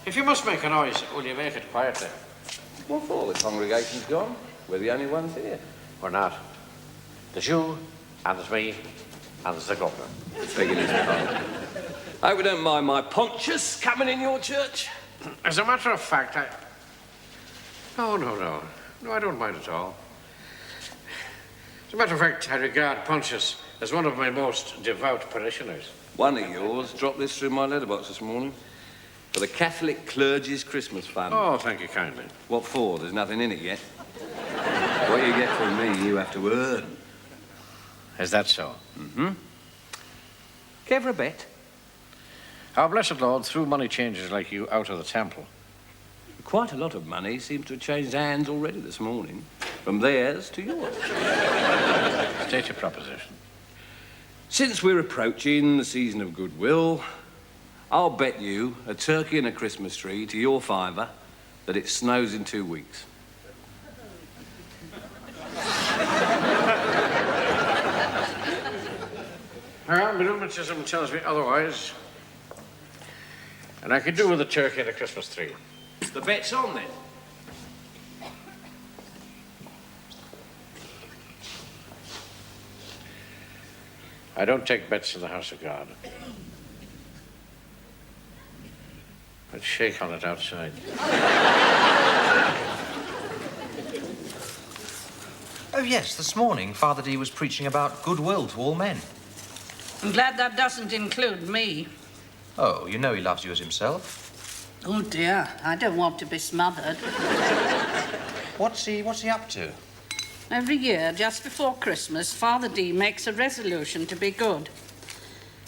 If you must make a noise, will you make it quietly? What for? The congregation's gone. We're the only ones here. We're not. There's you, and there's me, and there's the governor. Figured it's fine. I hope you don't mind my Pontius coming in your church. As a matter of fact, No, I don't mind at all. As a matter of fact, I regard Pontius as one of my most devout parishioners. One of yours dropped this through my letterbox this morning. For the Catholic Clergy's Christmas Fund. Oh, thank you kindly. What for? There's nothing in it yet. What you get from me, you have to earn. Is that so? Mm-hmm. Care for a bet? Our blessed Lord threw money changers like you out of the temple. Quite a lot of money seems to have changed hands already this morning. From theirs to yours. State your proposition. Since we're approaching the season of goodwill, I'll bet you a turkey and a Christmas tree to your fiver that it snows in 2 weeks. Well, my rheumatism tells me otherwise. And I could do with a turkey and a Christmas tree. The bet's on, then. I don't take bets in the house of God. I'd shake on it outside. Oh, yes, this morning Father D was preaching about goodwill to all men. I'm glad that doesn't include me. Oh, you know he loves you as himself. Oh, dear, I don't want to be smothered. What's he up to? Every year, just before Christmas, Father D makes a resolution to be good.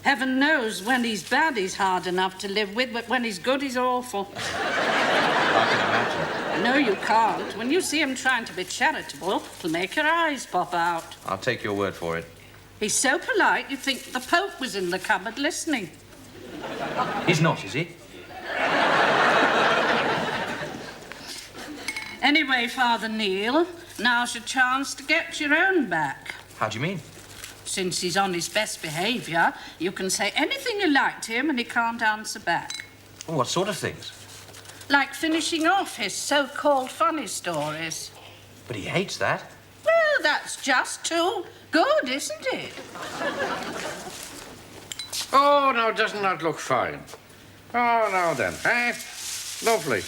Heaven knows when he's bad, he's hard enough to live with, but when he's good, he's awful. I can imagine. No, you can't. When you see him trying to be charitable, it'll make your eyes pop out. I'll take your word for it. He's so polite, you'd think the Pope was in the cupboard listening. He's not, is he? Anyway, Father Neil, now's your chance to get your own back. How do you mean? Since he's on his best behaviour, you can say anything you like to him and he can't answer back. Oh, what sort of things? Like finishing off his so-called funny stories. But he hates that. Well, that's just too good, isn't it? Oh, now, doesn't that look fine? Oh, now then, eh? Lovely.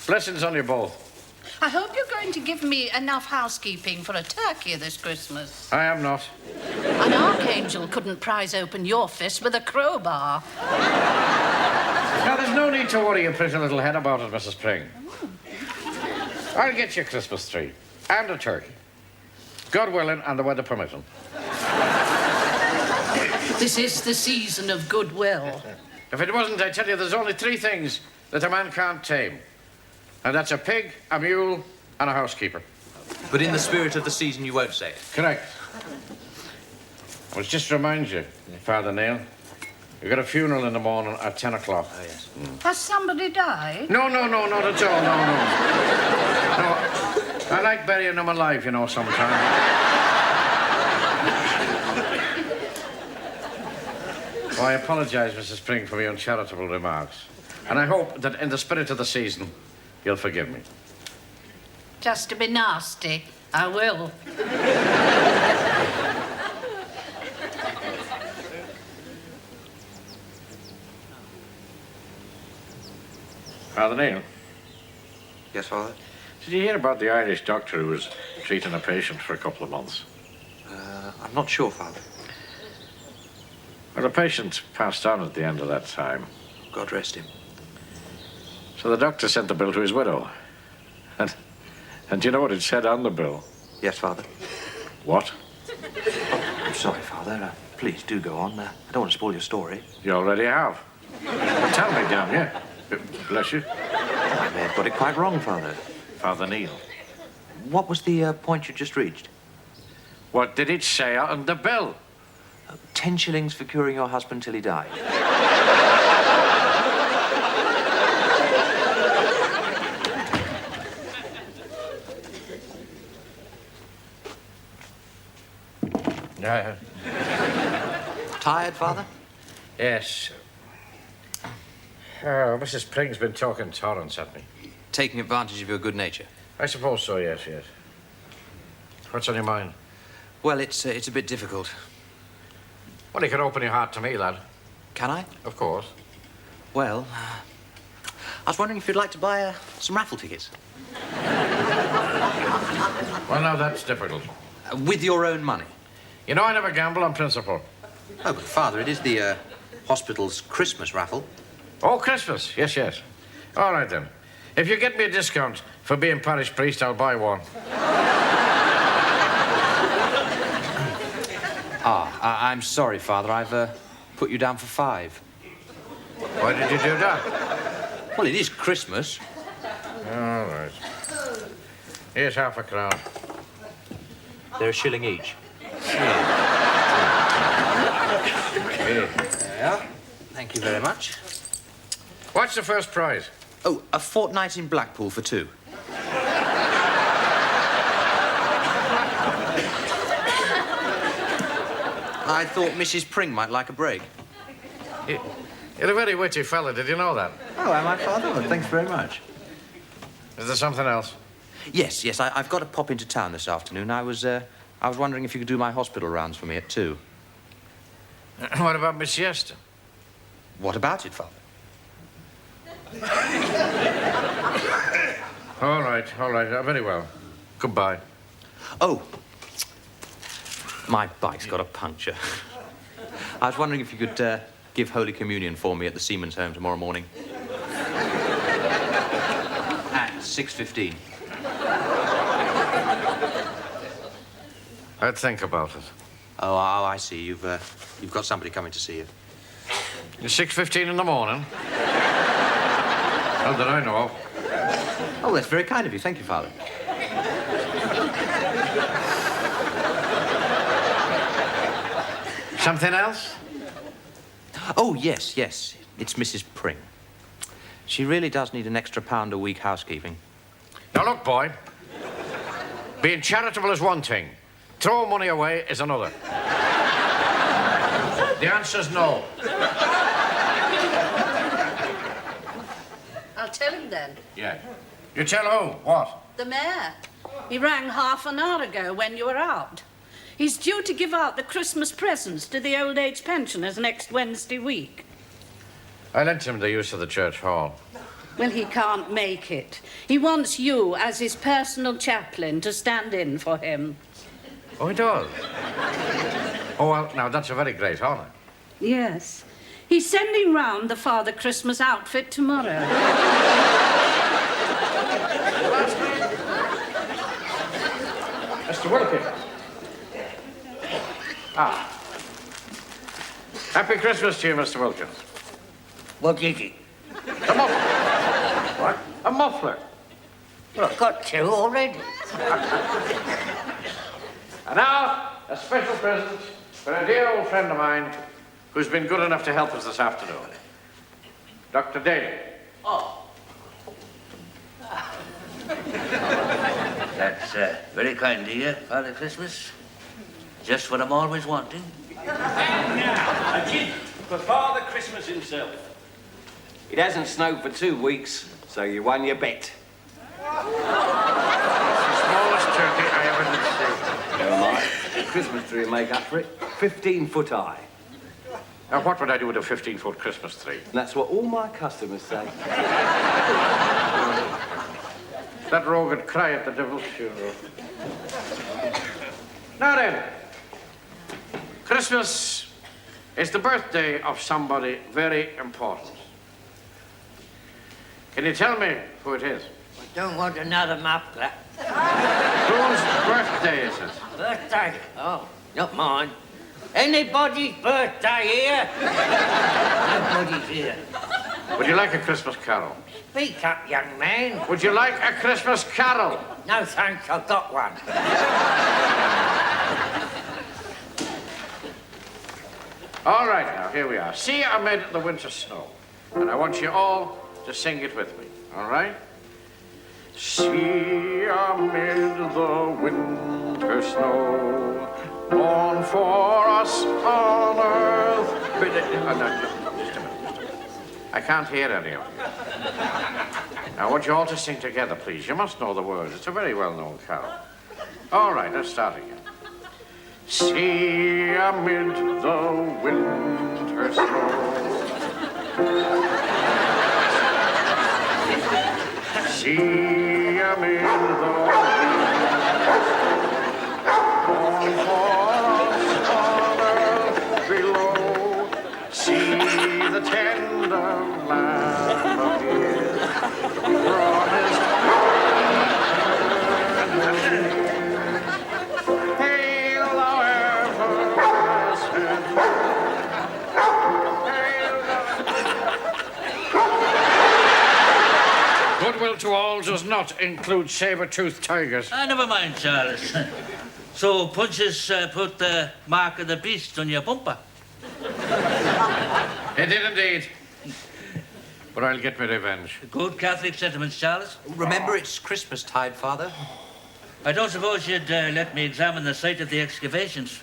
Blessings on you both. I hope you're going to give me enough housekeeping for a turkey this Christmas. I am not. An archangel couldn't prise open your fist with a crowbar. Now, there's no need to worry your pretty little head about it, Mrs. Pring. I'll get you a Christmas tree and a turkey. God willing and the weather permitting. This is the season of goodwill. If it wasn't, I tell you, there's only 3 things that a man can't tame. And that's a pig, a mule, and a housekeeper. But in the spirit of the season, you won't say it. Correct. I was just to remind you, Father Neil, you've got a funeral in the morning at 10 o'clock. Oh, yes. Has somebody died? No, not at all, no. I like burying them alive, you know, sometimes. Oh, I apologise, Mrs. Pring, for my uncharitable remarks. And I hope that in the spirit of the season, you'll forgive me. Just to be nasty, I will. Father Neil? Yes, Father? Did you hear about the Irish doctor who was treating a patient for a couple of months? I'm not sure, Father. Well, the patient passed on at the end of that time. God rest him. So the doctor sent the bill to his widow. And do you know what it said on the bill? Yes, Father. What? I'm sorry, Father. Please do go on. I don't want to spoil your story. You already have. Well, tell me, damn you. Bless you. I may have got it quite wrong, Father. Father Neil. What was the point you just reached? What did it say on the bill? 10 shillings for curing your husband till he died. Yeah. Tired, Father? Yes. Oh, Mrs. Pring's been talking torrents at me. Taking advantage of your good nature. I suppose so, yes. What's on your mind? Well, it's a bit difficult. Well, you can open your heart to me, lad. Can I? Of course. Well, I was wondering if you'd like to buy some raffle tickets. Well, now that's difficult. With your own money. You know I never gamble on principle. Oh, but Father, it is the hospital's Christmas raffle. Oh, Christmas. Yes. All right, then. If you get me a discount for being parish priest, I'll buy one. I'm sorry, Father. I've put you down for 5. Why did you do that? Well, it is Christmas. All right. Here's half a crown. They're a shilling each. Here. Yeah. Thank you very much. What's the first prize? Oh, a fortnight in Blackpool for 2. I thought Mrs. Pring might like a break. You're a very witty fella. Did you know that? Oh, am I, Father? Well, thanks very much. Is there something else? Yes. I've got to pop into town this afternoon. I was wondering if you could do my hospital rounds for me at 2. What about Miss Siesta? What about it, Father? All right. Very well. Goodbye. Oh, my bike's got a puncture. I was wondering if you could give Holy Communion for me at the Seaman's Home tomorrow morning. At 6:15. I'd think about it. Oh, I see. You've got somebody coming to see you. It's 6:15 in the morning. Not that I know of. Oh, that's very kind of you. Thank you, Father. Something else? Oh, yes. It's Mrs. Pring. She really does need an extra £1 a week housekeeping. Now, look, boy. Being charitable is one thing. Throwing money away is another. The answer's no. I'll tell him then. Yeah. You tell who? What? The mayor. He rang half an hour ago when you were out. He's due to give out the Christmas presents to the old age pensioners next Wednesday week. I lent him the use of the church hall. Well, he can't make it. He wants you, as his personal chaplain, to stand in for him. Oh, he does? Oh, well, now, that's a very great honour. Yes. He's sending round the Father Christmas outfit tomorrow. Mr. Wilkins. Happy Christmas to you, Mr. Wilkins. What is it? A muffler. What? A muffler. Well, I've got 2 already. And now, a special present for a dear old friend of mine who's been good enough to help us this afternoon. Dr. Daly. Oh. That's very kind of you, Father Christmas. Just what I'm always wanting. And now, a gift for Father Christmas himself. It hasn't snowed for 2 weeks, so you won your bet. It's the smallest turkey I ever did see. Never mind. The Christmas tree will make up for it. 15 foot high. Now, what would I do with a 15-foot Christmas tree? And that's what all my customers say. That rogue would cry at the devil's funeral. Now then, Christmas is the birthday of somebody very important. Can you tell me who it is? Don't want another muffler. Whose birthday is it? Birthday? Oh, not mine. Anybody's birthday here? Nobody's here. Would you like a Christmas carol? Speak up, young man. Would you like a Christmas carol? No thanks, I've got one. All right, now, here we are. See amid the winter snow. And I want you all to sing it with me, all right? See amid the winter snow, born for us on earth. No, just a minute. I can't hear any of you. Now, I want you all to sing together, please. You must know the words. It's a very well-known carol. All right, let's start again. See amid the winter snow. See amid the winter snow. Born for us on earth below. See the tender lamb appear. Promised goodwill to all does not include saber-toothed tigers. Never mind, Charles. So Punches put the mark of the beast on your bumper. It did indeed. But I'll get my revenge. Good Catholic sentiments, Charles. Remember, it's Christmas tide, Father. I don't suppose you'd let me examine the site of the excavations.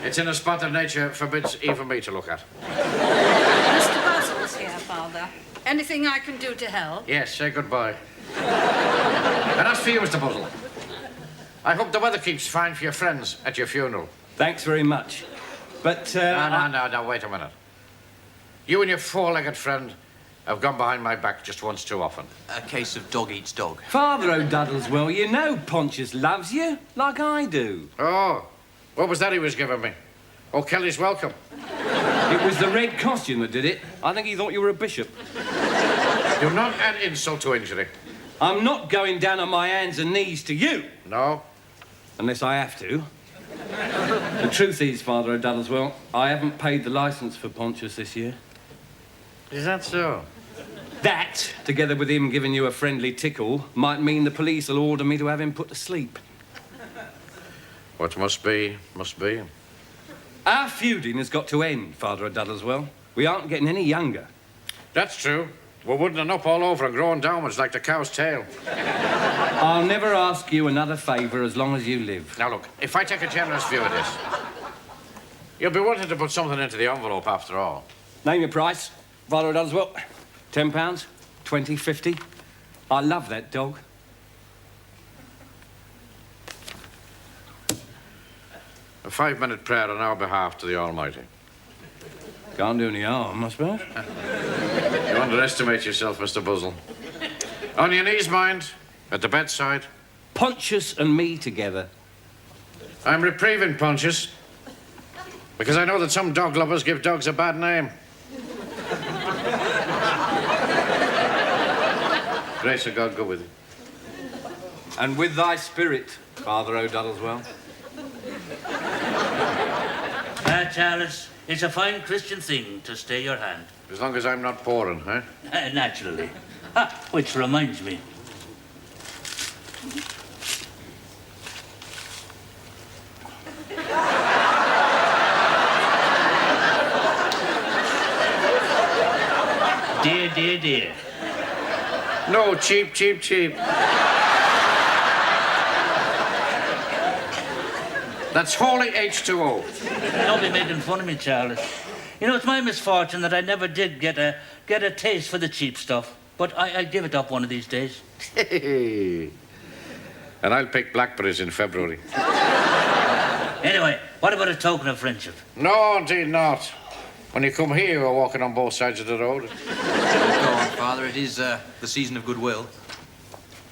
It's in a spot that nature forbids even me to look at. Mr. Basil's here, Father. Anything I can do to help? Yes, say goodbye. And as for you, Mr. Puzzle, I hope the weather keeps fine for your friends at your funeral. Thanks very much. But, No, wait a minute. You and your four-legged friend have gone behind my back just once too often. A case of dog eats dog. Father O'Duddleswell, you know Pontius loves you, like I do. Oh, what was that he was giving me? Oh, Kelly's welcome. It was the red costume that did it. I think he thought you were a bishop. Do not add insult to injury. I'm not going down on my hands and knees to you. No? Unless I have to. The truth is, Father O'Duddleswell, I haven't paid the licence for Pontius this year. Is that so? That, together with him giving you a friendly tickle, might mean the police will order me to have him put to sleep. What must be, must be. Our feuding has got to end, Father O'Duddleswell. We aren't getting any younger. That's true. We're woodening up all over and growing downwards like the cow's tail. I'll never ask you another favour as long as you live. Now, look, if I take a generous view of this, you'll be wanting to put something into the envelope after all. Name your price, Father O'Duddleswell. £10, 20, 50. I love that dog. A 5-minute prayer on our behalf to the Almighty. Can't do any harm, I suppose. You underestimate yourself, Mr. Buzzle. On your knees, mind, at the bedside. Pontius and me together. I'm reprieving Pontius, because I know that some dog lovers give dogs a bad name. Grace of God go with you. And with thy spirit, Father O'Duddleswell. Charles, it's a fine Christian thing to stay your hand. As long as I'm not pouring, huh? Naturally. Which reminds me. Dear. No, cheap. That's holy H2O. Don't be making fun of me, Charles. You know, it's my misfortune that I never did get a taste for the cheap stuff. But I'll give it up one of these days. And I'll pick blackberries in February. Anyway, what about a token of friendship? No, indeed not. When you come here, you're walking on both sides of the road. Go on, Father. It is the season of goodwill.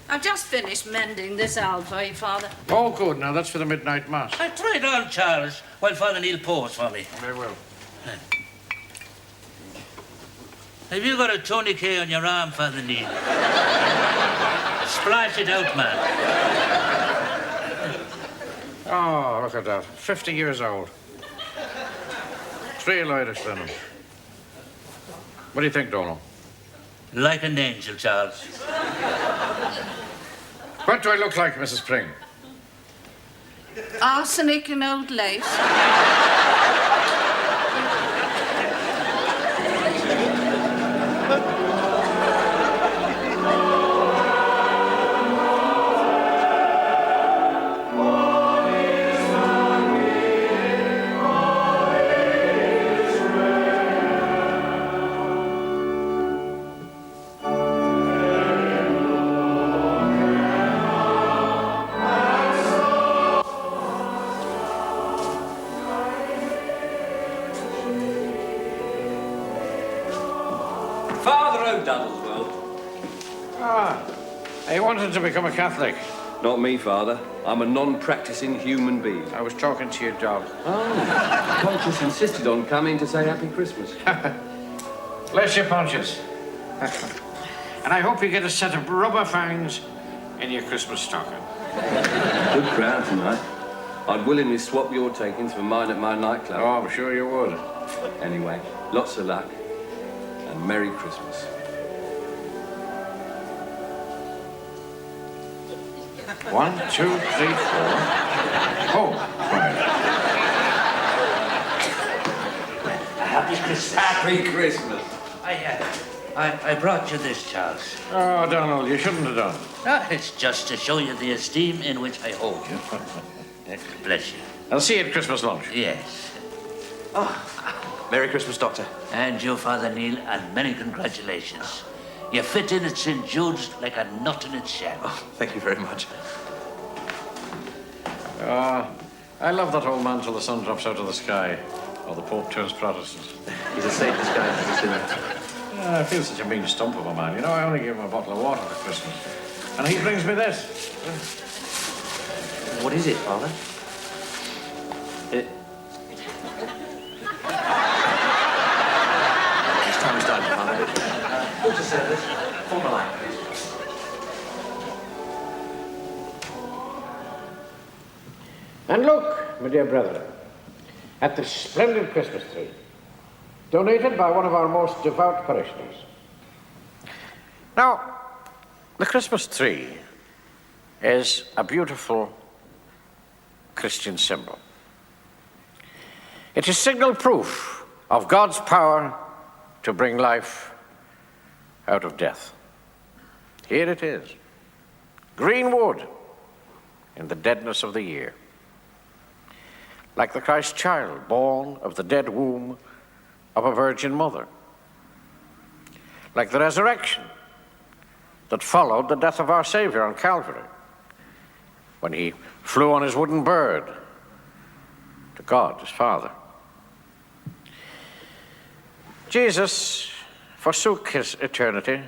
I've just finished mending this owl for you, Father. Oh, good. Now, that's for the midnight mass. Try it on, Charles, while Father Neil pours for me. Very well. Have you got a tourniquet on your arm, Father Neil? Splash it out, man. Oh, look at that. 50 years old. 3 Irish linen. What do you think, Donald? Like an angel, Charles. What do I look like, Mrs. Pring? Arsenic and old lace. Father O'Donnell as well. Ah, I wanted to become a Catholic. Not me, Father. I'm a non-practicing human being. I was talking to your dog. Oh, Conscience insisted on coming to say Happy Christmas. Bless your Pontius. And I hope you get a set of rubber fangs in your Christmas stocking. Good crowd tonight. I'd willingly swap your takings for mine at my nightclub. Oh, I'm sure you would. Anyway, lots of luck and Merry Christmas. One, two, three, four. Oh, right. Happy Christmas. Happy Christmas. I brought you this, Charles. Oh, Donald, you shouldn't have done. It's just to show you the esteem in which I hold you. Bless you. I'll see you at Christmas lunch. Yes. Merry Christmas, Doctor. And you, Father Neil, and many congratulations. You fit in at St. Jude's like a nut in its shell. Oh, thank you very much. I love that old man till the sun drops out of the sky, or the Pope turns Protestant. He's a saint, this guy. He's a sinner. I feel such a mean stump of a man. You know, I only gave him a bottle of water for Christmas. And he brings me this. What is it, Father? His time's done, Father. What's the service? Form a line, please. And look, my dear brethren, at the splendid Christmas tree, donated by one of our most devout parishioners. Now, the Christmas tree is a beautiful Christian symbol. It is signal proof of God's power to bring life out of death. Here it is, green wood in the deadness of the year. Like the Christ child born of the dead womb of a virgin mother. Like the resurrection that followed the death of our Savior on Calvary, when he flew on his wooden bird to God, his Father. Jesus forsook his eternity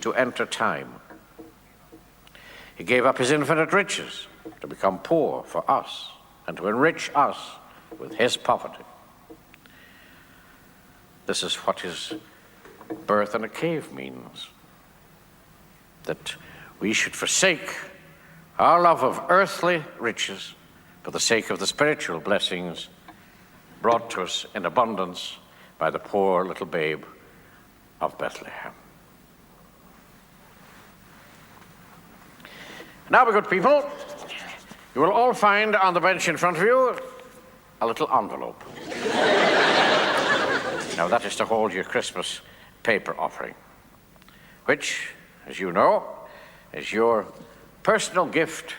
to enter time. He gave up his infinite riches to become poor for us and to enrich us with his poverty. This is what his birth in a cave means. That we should forsake our love of earthly riches for the sake of the spiritual blessings brought to us in abundance by the poor little babe of Bethlehem. Now, my good people, you will all find on the bench in front of you a little envelope. Now, that is to hold your Christmas paper offering, which, as you know, is your personal gift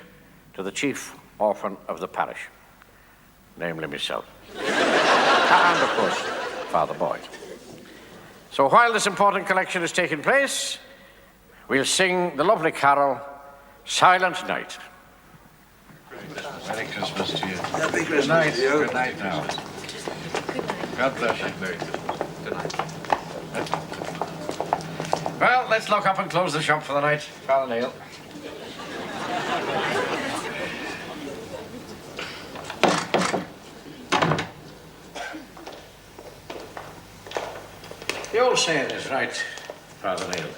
to the chief orphan of the parish, namely myself, and, of course, Father Boyd. So while this important collection is taking place, we'll sing the lovely carol, Silent Night. Merry Christmas to you. Happy Christmas to you. Good night now. God bless you. Merry Christmas. Good night. Well, let's lock up and close the shop for the night, Father Neil. The old saying is right, Father Neil.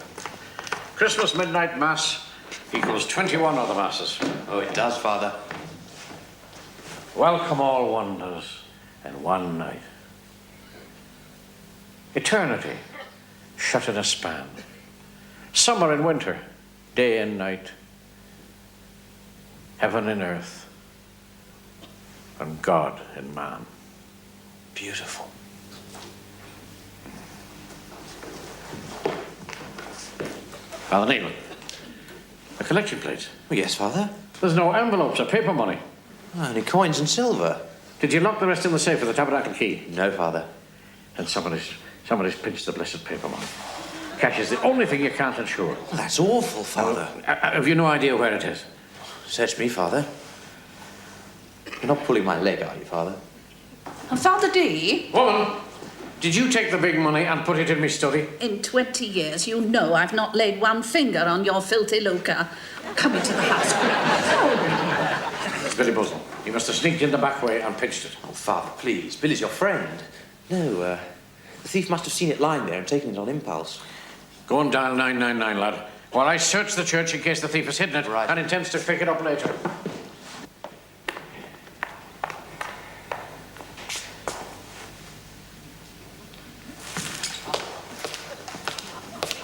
Christmas midnight mass equals 21 other masses. Oh, it does, Father. Welcome all wonders in one night. Eternity shut in a span. Summer and winter, day and night. Heaven and earth, and God in man. Beautiful. Father Neil, a collection plate. Oh, yes, Father. There's no envelopes or paper money. Oh, only coins and silver. Did you lock the rest in the safe with the tabernacle key? No, Father. And somebody's pinched the blessed paper money. Cash is the only thing you can't insure. Well, that's awful, Father. Have you no idea where it is? Search me, Father. You're not pulling my leg, are you, Father? And Father D, Woman, did you take the big money and put it in my study? in 20 years, you know I've not laid one finger on your filthy lucre. Come into the house, quick. It's Billy Buzzle. He must have sneaked in the back way and pinched it. Oh, Father, please. Billy's your friend. No, the thief must have seen it lying there and taken it on impulse. Go and dial 999, lad, while I search the church in case the thief has hidden it Right. and intends to pick it up later.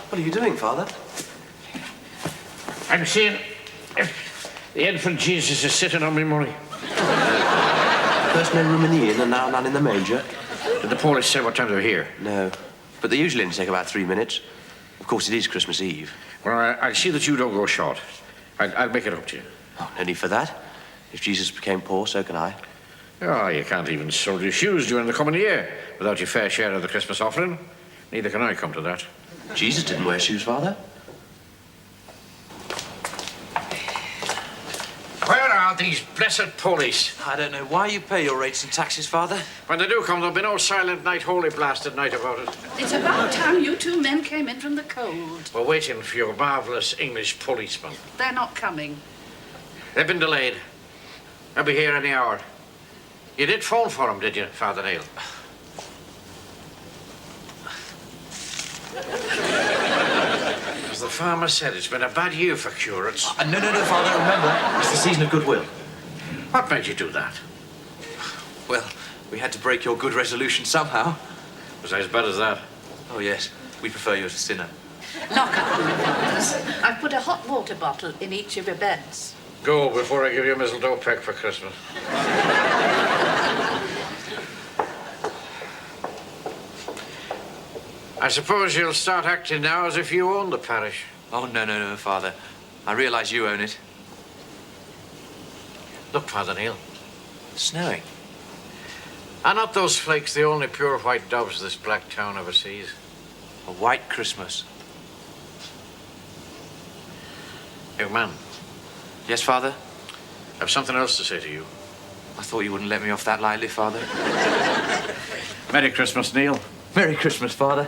What are you doing, Father? I'm seeing if the infant Jesus is sitting on me money. First no room in the inn and now none in the manger? Did the police say what time they were here? No. But they usually only take about 3 minutes. Of course, it is Christmas Eve. Well, I'll see that you don't go short. I'll make it up to you. Oh, no need for that. If Jesus became poor, so can I. Oh, you can't even sole your shoes during the coming year without your fair share of the Christmas offering. Neither can I come to that. Jesus didn't wear shoes, Father. Where are these blessed police? I don't know why you pay your rates and taxes, Father. When they do come, there'll be no silent night, holy blasted night about it. It's about time you two men came in from the cold. We're waiting for your marvellous English policemen. They're not coming. They've been delayed. They'll be here any hour. You did phone for them, did you, Father Neil? As the farmer said, it's been a bad year for curates. No, Father, remember, it's the season of goodwill. What made you do that? Well, we had to break your good resolution somehow. Was I as bad as that? Oh, yes. We prefer you as a sinner. Knock up, fathers. I've put a hot water bottle in each of your beds. Go before I give you a mistletoe peck for Christmas. I suppose you'll start acting now as if you own the parish. Oh, no, Father. I realise you own it. Look, Father Neil. It's snowing. Are not those flakes the only pure white doves this black town ever sees? A white Christmas. Young man, Yes, Father? I have something else to say to you. I thought you wouldn't let me off that lightly, Father. Merry Christmas, Neil. Merry Christmas, Father.